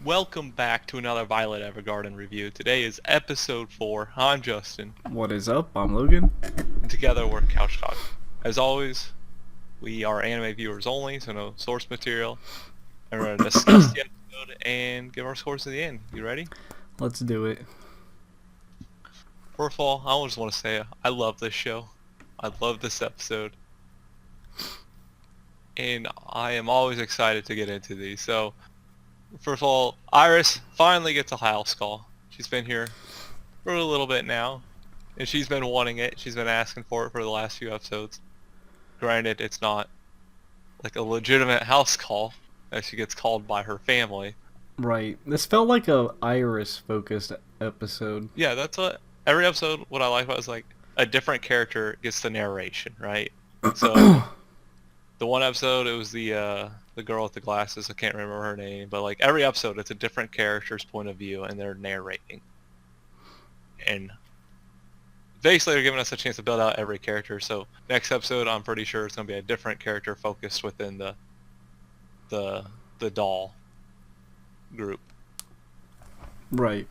Welcome back to another Violet Evergarden review. Today is episode 4. I'm Justin, What is up? I'm Logan. and together we're Couch Talk. As always, we are anime viewers only, so no source material. And we're going to discuss the episode and give our scores at the end. You ready? Let's do it. First of all, I just want to say I love this show. I love this episode. And I am always excited to get into these. So, first of all, Iris finally gets a house call. She's been here for a little bit now, and she's been wanting it. She's been asking for it for the last few episodes. Granted, it's not like a legitimate house call that she gets called by her family. Right. This felt like a Iris-focused episode. Yeah, that's what every episode. What I like about it is like a different character gets the narration, right? So the one episode it was the girl with the glasses. I can't remember her name, but like every episode, it's a different character's point of view, and they're narrating. And basically they're giving us a chance to build out every character. So next episode, I'm pretty sure it's going to be a different character focused within the doll group. Right.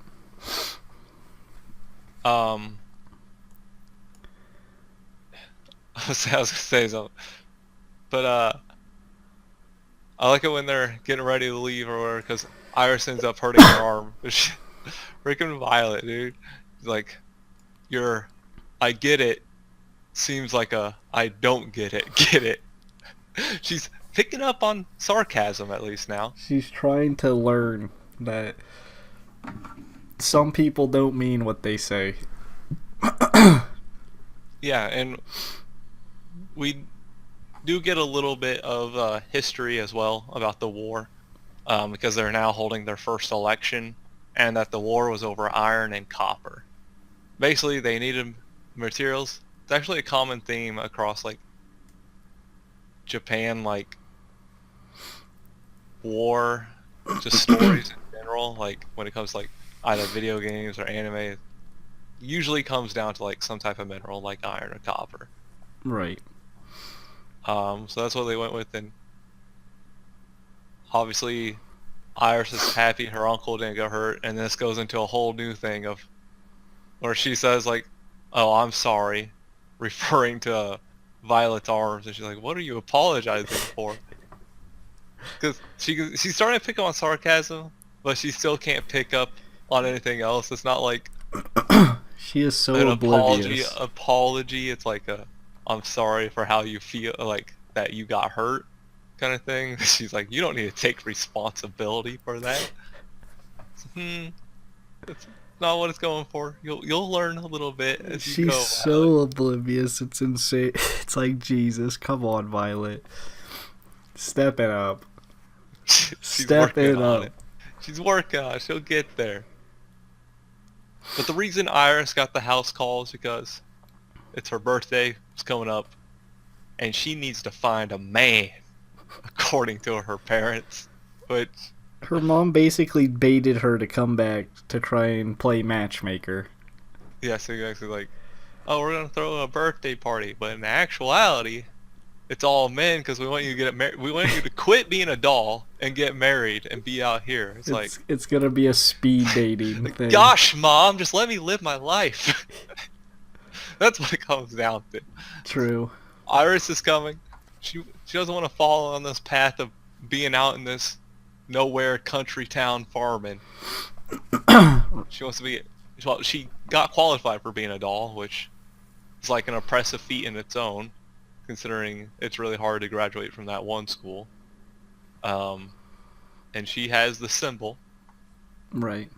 I was gonna say something, but I like it when they're getting ready to leave or whatever, because Iris ends up hurting her arm. Freaking Violet, dude. Like, I get it seems like a I don't get it. She's picking up on sarcasm at least now. She's trying to learn that some people don't mean what they say. Yeah, and we do get a little bit of history as well about the war, because they're now holding their first election, and that the war was over iron and copper. Basically, they needed materials. It's actually a common theme across like Japan, like war, just stories in general. Like when it comes to like either video games or anime, it usually comes down to like some type of mineral like iron or copper. Right. So that's what they went with, and obviously Iris is happy her uncle didn't get hurt, and this goes into a whole new thing of where she says like, "Oh, I'm sorry," referring to Violet's arms, and she's like, "What are you apologizing for?" Because she's starting to pick up on sarcasm, but she still can't pick up on anything else. It's not like She is so an oblivious. apology. It's like a I'm sorry for how you feel, like that you got hurt kind of thing. She's like, you don't need to take responsibility for that. That's not what it's going for. You'll learn a little bit as you She's go, so Violet. oblivious. It's insane. It's like, Jesus, come on, Violet. Step it up. She's Step working it on up. it. She's working on it. She'll get there. But the reason Iris got the house call is because it's her birthday. It's coming up, and she needs to find a man, according to her parents. Which, Her mom basically baited her to come back to try and play matchmaker. yeah, so you're actually like, oh, we're gonna throw a birthday party, but in actuality, it's all men because we want you to get married. We want you to quit being a doll and get married and be out here. It's like, It's gonna be a speed dating thing. gosh, mom, just let me live my life. That's what it comes down to. True. Iris is coming. She doesn't want to follow on this path of being out in this nowhere country town farming. She wants to be. Well, she got qualified for being a doll, which is like an impressive feat in its own, considering it's really hard to graduate from that one school. And she has the symbol, Right.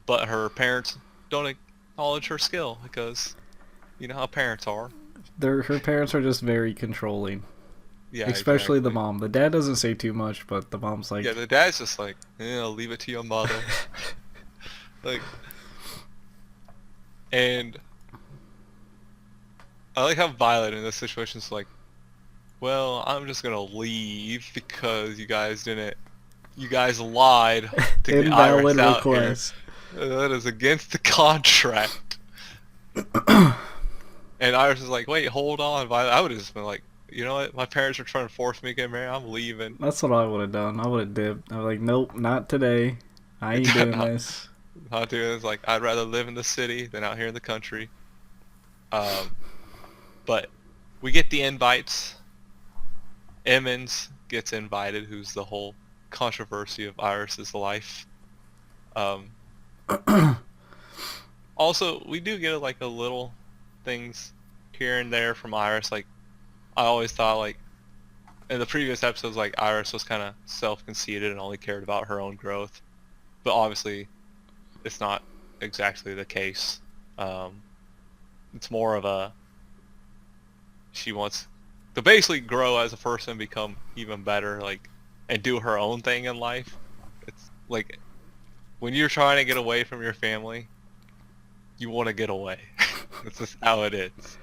but her parents don't acknowledge her skill because you know how parents are. Her parents are just very controlling. Yeah, Especially the exactly. mom. The dad doesn't say too much, but the mom's like, Yeah, the dad's just like, leave it to your mother. Like, and I like how Violet in this situation is like, well, I'm just gonna leave because you guys lied to get Iris invalid out here. request. That is against the contract. And Iris is like, wait, hold on, Violet. I would have just been like, you know what? My parents are trying to force me to get married. I'm leaving. That's what I would have done. I would have dipped. I was like, nope, not today. I ain't doing not, this. not doing this. Like, I'd rather live in the city than out here in the country. Um, but we get the invites. Emmons gets invited, who's the whole controversy of Iris's life. Um, Also, we do get like a little things here and there from Iris. Like, I always thought like in the previous episodes, like Iris was kind of self-conceited and only cared about her own growth. But obviously, it's not exactly the case. Um, it's more of a she wants to basically grow as a person, become even better, like, and do her own thing in life. It's like when you're trying to get away from your family, you want to get away. That's just how it is.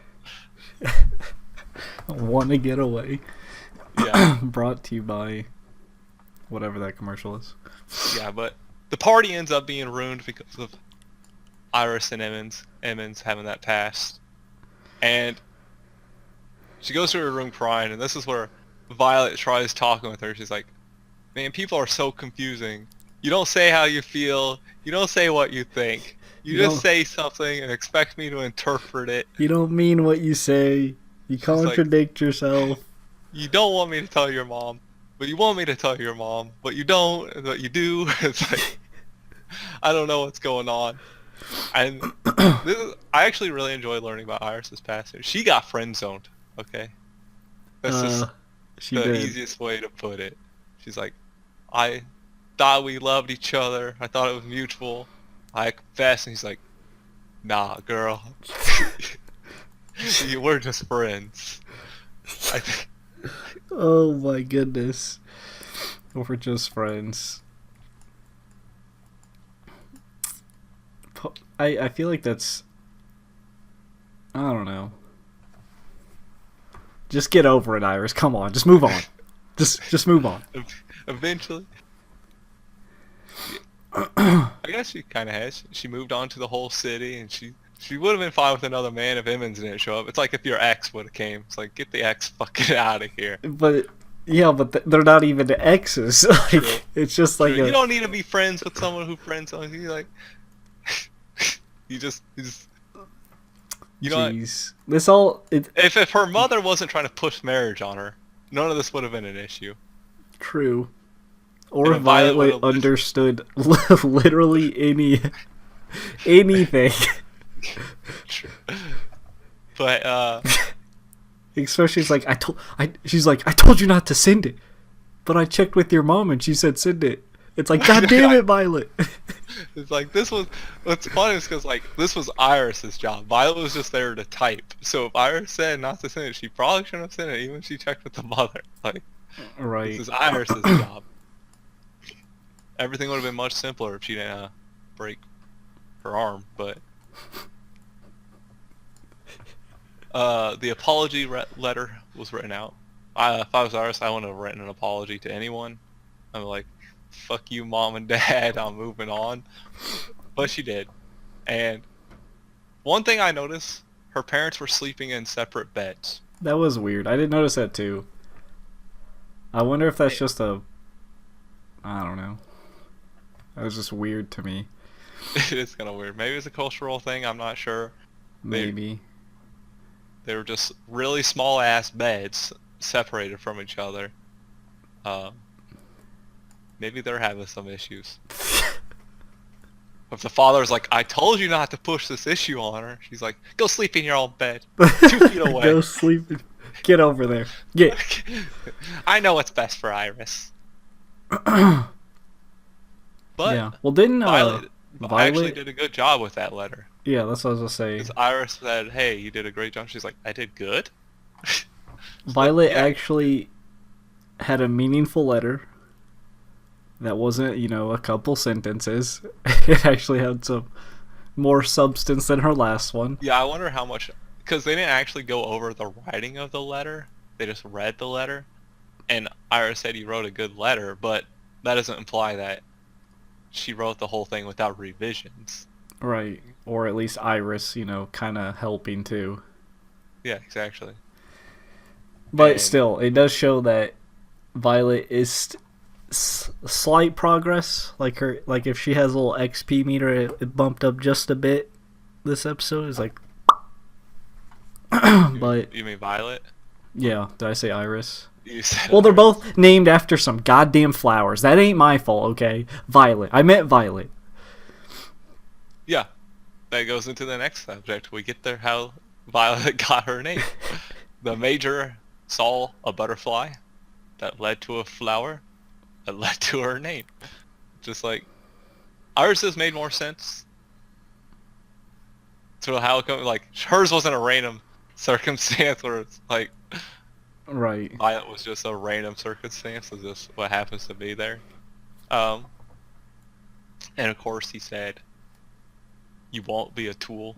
Want to get away. Yeah. Brought to you by whatever that commercial is. Yeah, but the party ends up being ruined because of Iris and Emmons having that past. And she goes to her room crying, and this is where Violet tries talking with her. She's like, man, people are so confusing. You don't say how you feel. You don't say what you think. You just say something and expect me to interpret it. You don't mean what you say. You She's contradict like, yourself. You don't want me to tell your mom, but you want me to tell your mom, but you don't, but you do. It's like, I don't know what's going on. And I actually really enjoy learning about Iris's past. She got friend zoned. Okay, that's just the easiest way to put it. She's like, I thought we loved each other. I thought it was mutual. I confessed, and he's like, nah, girl. We're just friends. Oh my goodness. We're just friends. I feel like that's... I don't know. Just get over it, Iris. Come on, just move on. Just move on. Eventually. I guess she kind of has. She moved on to the whole city, and she would have been fine with another man if Emmons didn't show up. It's like if your ex would have came. It's like, get the ex fucking out of here. But yeah, but they're not even exes. Like, it's just like you don't need to be friends with someone who friends on you. Like, you just you know. Jeez. This all. If her mother wasn't trying to push marriage on her, none of this would have been an issue. True. Or Violet understood literally anything. True. But especially, it's like she's like, I told you not to send it, but I checked with your mom and she said send it. It's like, God damn it, Violet. It's like, what's funny is because like this was Iris's job. Violet was just there to type. So if Iris said not to send it, she probably shouldn't have sent it, even if she checked with the mother. Like, right. This is Iris's job. Everything would have been much simpler if she didn't break her arm, but the apology letter was written out. If I was Iris, I wouldn't have written an apology to anyone. I'm like, fuck you, mom and dad, I'm moving on. But she did. And one thing I noticed, her parents were sleeping in separate beds. That was weird. I didn't notice that too. I wonder if that's just I don't know. That was just weird to me. It is kind of weird. Maybe it's a cultural thing, I'm not sure. Maybe. They were just really small ass beds separated from each other. Maybe they're having some issues. If the father's like, I told you not to push this issue on her, she's like, go sleep in your own bed. 2 feet away. Go sleep. Get over there. Get. I know what's best for Iris. But yeah. Well, didn't Violet actually did a good job with that letter. Yeah, that's what I was gonna say. Because Iris said, hey, you did a great job. She's like, I did good? Violet actually had a meaningful letter that wasn't, a couple sentences. It actually had some more substance than her last one. Yeah, I wonder how much... Because they didn't actually go over the writing of the letter. They just read the letter. And Iris said you wrote a good letter, but that doesn't imply that she wrote the whole thing without revisions. Right. Or at least Iris, kind of helping too. Yeah, exactly. But still, it does show that Violet is slight progress. Like if she has a little XP meter, it bumped up just a bit. This episode is like, but You mean Violet? yeah, did I say Iris? You said Well, they're Iris. both named after some goddamn flowers. That ain't my fault, okay? Violet. I meant Violet. Yeah, that goes into the next subject. We get there how Violet got her name. The Major saw a butterfly that led to a flower that led to her name. Just like Iris's made more sense to how it come. Like hers wasn't a random circumstance where it's like Right. Violet was just a random circumstance. It's just what happens to be there. Um, and of course he said, "You won't be a tool,"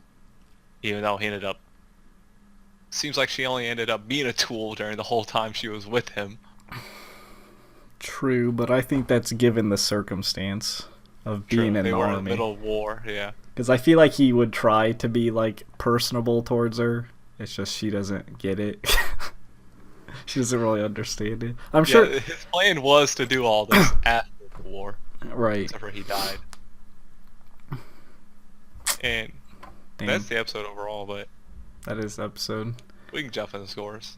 even though he ended up. Seems like she only ended up being a tool during the whole time she was with him. True, but I think that's given the circumstance of True, being in they the were in the army. middle of war. Yeah. Because I feel like he would try to be like personable towards her. It's just she doesn't get it. She doesn't really understand it. I'm sure. Yeah, his plan was to do all this after the war, Right. except for he died. And Damn, that's the episode overall, but that is the episode. we can jump into scores.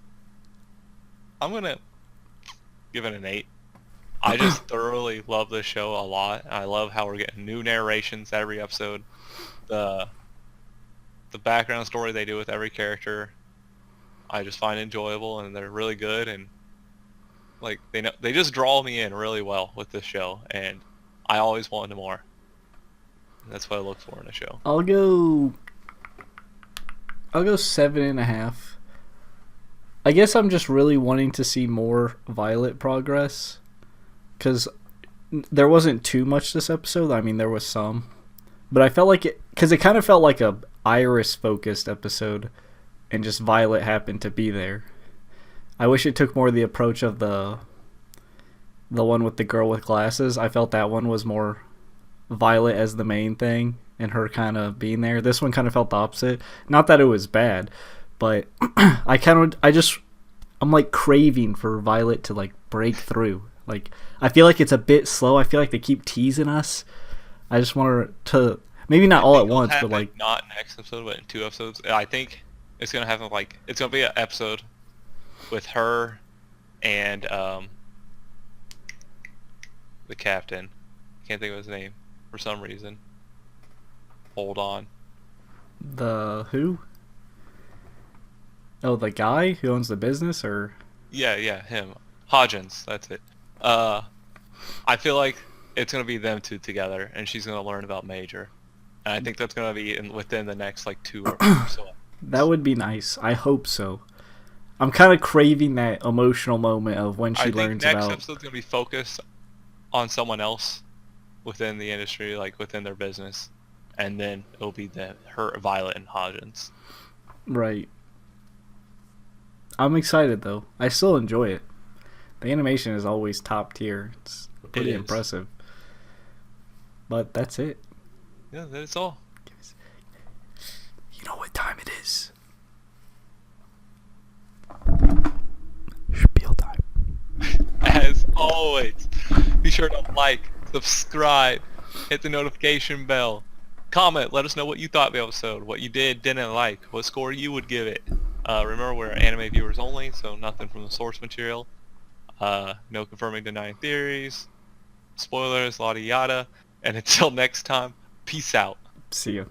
I'm gonna give it an 8. I just thoroughly love this show a lot. I love how we're getting new narrations every episode. The background story they do with every character, I just find enjoyable, and they're really good, and like they just draw me in really well with this show, and I always wanted more. And that's what I look for in a show. I'll go 7.5. I guess I'm just really wanting to see more Violet progress, because there wasn't too much this episode. I mean, there was some, but I felt like because it kind of felt like a Iris focused episode, and just Violet happened to be there. I wish it took more of the approach of the one with the girl with glasses. I felt that one was more Violet as the main thing and her kind of being there. This one kind of felt the opposite. Not that it was bad, but I'm like craving for Violet to like break through. Like I feel like it's a bit slow. I feel like they keep teasing us. I just want her to maybe not I all think at it'll once, happen but like not next episode, but in 2 episodes. I think it's gonna happen like it's gonna be an episode with her and the captain. Can't think of his name for some reason. Hold on. the who? Oh, the guy who owns the business, or Yeah, him. Hodgins, that's it. I feel like it's gonna be them two together, and she's gonna learn about Major, and I think that's gonna be within the next like 2 or so. that would be nice. I hope so. I'm kind of craving that emotional moment of when I she think learns next about. episode's gonna be focused on someone else within the industry, like within their business, and then it'll be her, Violet, and Hodgins. Right. I'm excited though. I still enjoy it. The animation is always top tier. It's pretty is. impressive. But that's it. Yeah, that's all. You know what time it is? Spiel time. As always, be sure to like, subscribe, hit the notification bell, comment, let us know what you thought of the episode, what you didn't like, what score you would give it. Remember, we're anime viewers only, so nothing from the source material. No confirming, denying theories, spoilers, yada yada. And until next time, peace out. See ya.